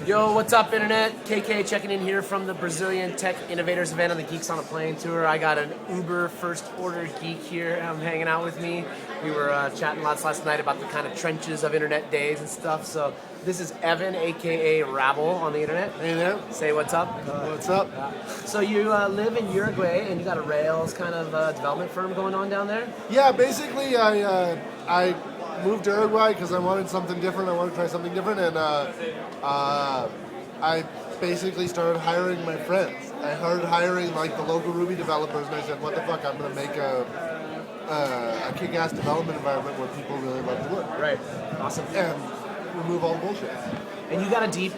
Yo, what's up, Internet? KK checking in here from the Brazilian Tech Innovators event on the Geeks on a Plane tour. I got an Uber first order geek here hanging out with me. We were chatting lots last night about the kind of trenches of Internet days and stuff. So this is Evan, aka Rabble, on the Internet. Hey there. Say what's up. What's up? So you live in Uruguay and you got a Rails kind of development firm going on down there? Yeah, basically I moved to Uruguay because I wanted something different. I wanted to try something different, and I basically started hiring my friends. I started hiring like the local Ruby developers, and I said, "What the fuck? I'm going to make a kick-ass development environment where people really love to work." Right. Awesome. And remove all the bullshit. And you got a deep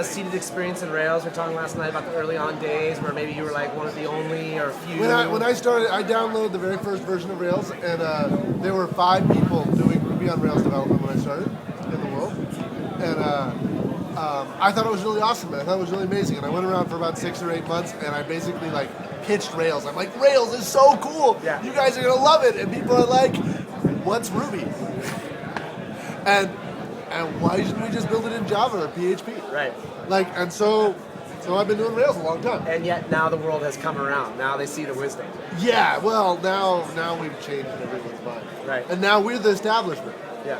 seated experience in Rails. We were talking last night about the early on days where maybe you were like one of the only or few. When I started, I downloaded the very first version of Rails, and there were 5 people doing Ruby on Rails development when I started in the world. And I thought it was really awesome, man. I thought it was really amazing. And I went around for about 6 or 8 months, and I basically like pitched Rails. I'm like, Rails is so cool. Yeah. You guys are gonna love it. And people are like, what's Ruby? and why shouldn't we just build it in Java or PHP? Right. And so I've been doing Rails a long time. And yet now the world has come around. Now they see the wisdom. Yeah, well, now we've changed everyone's mind. Right. And now we're the establishment. Yeah.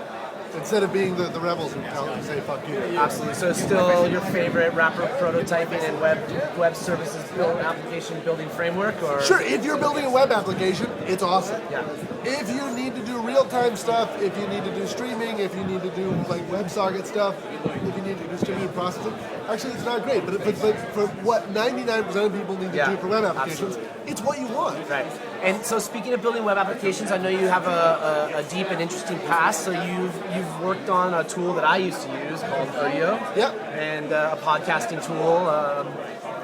Instead of being the rebels who tell them to say fuck you. Absolutely. So still your favorite wrapper prototyping and web services application building framework? Or? Sure, if you're building a web application, it's awesome. Yeah. If you need to do real-time stuff, if you need to do streaming, if you need to do like WebSocket stuff, if you need to do distributed processing, actually it's not great. But for what 99% of people need to do for web applications, it's what you want. Right. And so speaking of building web applications, I know you have a deep and interesting past. So you've worked on a tool that I used to use called Audio. Yep. And a podcasting tool.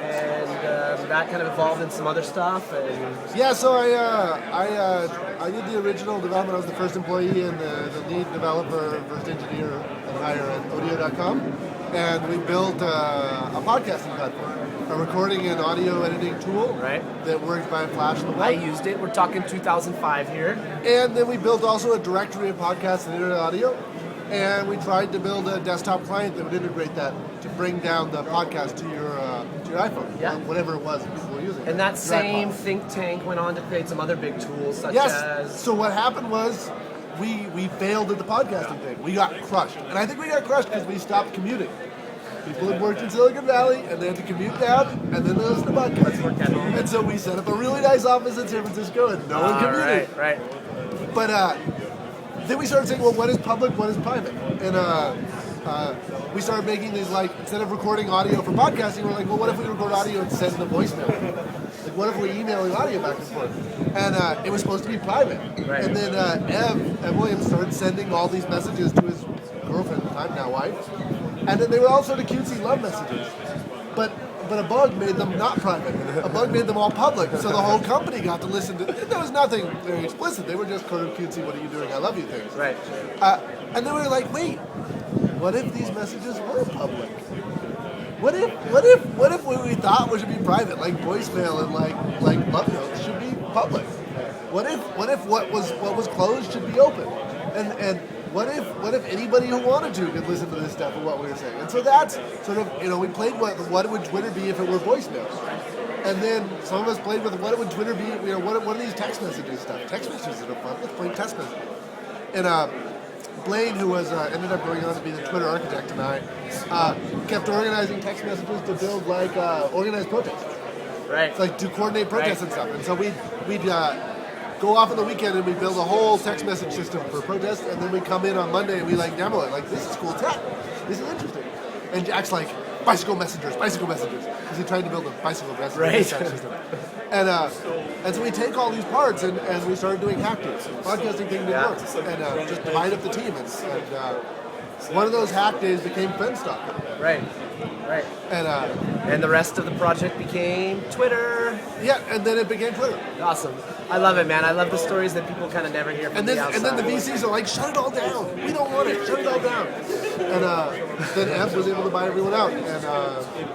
And that kind of evolved in some other stuff. And yeah, so I did the original development. I was the first employee and the lead developer, first engineer and hire at Audio.com. And we built a podcasting platform, a recording and audio editing tool that worked by Flash and the web. I used it. We're talking 2005 here. And then we built also a directory of podcasts and internet audio. And we tried to build a desktop client that would integrate that to bring down the podcast to your iPhone, whatever it was people were using. And that same think tank went on to create some other big tools, such as... So what happened was we failed at the podcasting thing. We got crushed. And I think we got crushed because we stopped commuting. People had worked in Silicon Valley, and they had to commute down, and then there was the podcasting. And so we set up a really nice office in San Francisco, and no one commuted. Right. But... then we started saying, well, what is public, what is private? And we started making these, instead of recording audio for podcasting, we're like, well, what if we record audio and send the voicemail? Like, what if we're emailing audio back and forth? And it was supposed to be private. Right. And then Ev Williams started sending all these messages to his girlfriend at the time, now wife. And then they were all sort of cutesy love messages. But a bug made them not private. A bug made them all public, so the whole company got to listen to. There was nothing very explicit. They were just kind of cutesy, what are you doing, I love you things. Right. And then we were like, wait, what if these messages were public? What if what we thought should be private, like voicemail and like love notes, should be public? What if what was closed should be open? And what if anybody who wanted to could listen to this stuff and what we were saying? And so that's sort of, we played what would Twitter be if it were voicemails? And then some of us played with what would Twitter be, what are these text messages stuff? Text messages are fun, let's play text messages. And Blaine, who was ended up going on to be the Twitter architect, and I kept organizing text messages to build organized protests. Right. It's like to coordinate protests and stuff. And so we'd go off on the weekend and we build a whole text message system for protest, and then we come in on Monday and we demo it. Like, this is cool tech. This is interesting. And Jack's like, bicycle messengers, because he tried to build a bicycle message system. And so we take all these parts and we started doing hack days. Podcasting thing didn't work. And just divide up the team. And one of those hack days became Fenstock. Right. And the rest of the project became Twitter. Yeah, and then it became Twitter. Awesome. I love it, man. I love the stories that people kind of never hear from the outside. And then the VCs are like, shut it all down. We don't want it. Shut it all down. And then Ev was able to buy everyone out and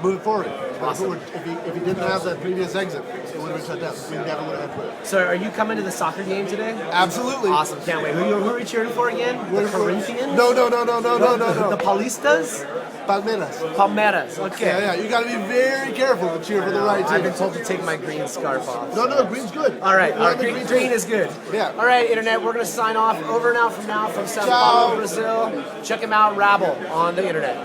move it forward. Awesome. If he didn't have that previous exit, it would have been shut down. We never would have had Twitter. So are you coming to the soccer game today? Absolutely. Awesome. Can't wait. Who are you cheering for again? The Corinthians? No. The Paulistas? Palmeiras. Palmeiras. Okay. Yeah. You got to be very careful to cheer for the right I've been team. told to take my green scarf off. No, green's good. All right, We're on the green is good. Yeah. All right, Internet, we're going to sign off. Over now from Sao Ciao. Paulo, Brazil. Check him out, Rabble, on the Internet.